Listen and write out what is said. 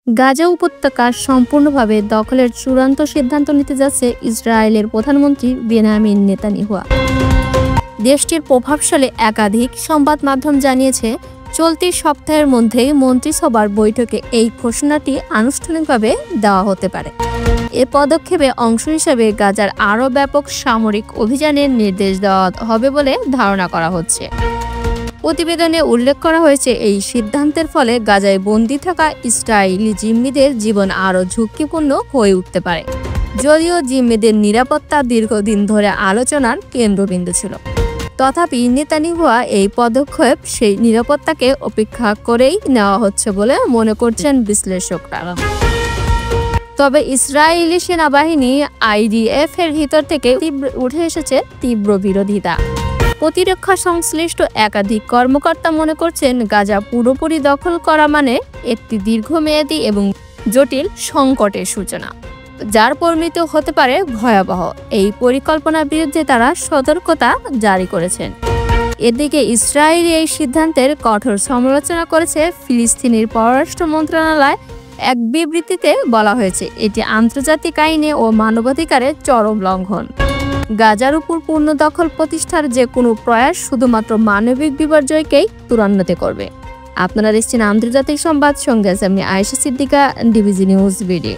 গাজা উপত্যকা সম্পূর্ণভাবে দখলের চূড়ান্ত সিদ্ধান্ত নিতে যাচ্ছে ইসরায়েলের প্রধানমন্ত্রী বেনিয়ামিন নেতানিয়াহু। দেশটির প্রভাবশালী একাধিক সংবাদ মাধ্যম জানিয়েছে, চলতি সপ্তাহের মধ্যেই মন্ত্রিসভার বৈঠকে এই ঘোষণাটি আনুষ্ঠানিকভাবে দেওয়া হতে পারে। এ পদক্ষেপে অংশ হিসেবে গাজার আরও ব্যাপক সামরিক অভিযানের নির্দেশ দেওয়া হবে বলে ধারণা করা হচ্ছে। প্রতিবেদনে উল্লেখ করা হয়েছে, এই সিদ্ধান্তের ফলে গাজায় বন্দী থাকা ইসরায়েলি জিম্মিদের জীবন আরও ঝুঁকিপূর্ণ হয়ে উঠতে পারে। যদিও জিম্মিদের নিরাপত্তা দীর্ঘদিন ধরে আলোচনার কেন্দ্রবিন্দু ছিল, তথাপি নেতানিয়াহু এই পদক্ষেপ সেই নিরাপত্তাকে উপেক্ষা করেই নেওয়া হচ্ছে বলে মনে করছেন বিশ্লেষকরা। তবে ইসরায়েলি সেনাবাহিনী IDF এর ভিতর থেকে উঠে এসেছে তীব্র বিরোধিতা। প্রতিরক্ষা সংশ্লিষ্ট একাধিক কর্মকর্তা মনে করছেন, গাজা পুরোপুরি দখল করা মানে একটি দীর্ঘমেয়াদী এবং জটিল সংকটের সূচনা, যার পরিণতি হতে পারে ভয়াবহ। এই পরিকল্পনার বিরুদ্ধে তারা সতর্কতা জারি করেছেন। এদিকে ইসরায়েলি এই সিদ্ধান্তের কঠোর সমালোচনা করেছে ফিলিস্তিনের পররাষ্ট্র মন্ত্রণালয়। এক বিবৃতিতে বলা হয়েছে, এটি আন্তর্জাতিক আইনে ও মানবাধিকারের চরম লঙ্ঘন। গাজার উপর পূর্ণ দখল প্রতিষ্ঠার যে কোনো প্রয়াস শুধুমাত্র মানবিক বিপর্যয়কেই ত্বরান্বিত করবে। আপনারা দেখছেন আন্তর্জাতিক সংবাদ, সঙ্গে আছে আমি আয়েশা সিদ্দিকা, ডিবিজি নিউজ ভিডিও।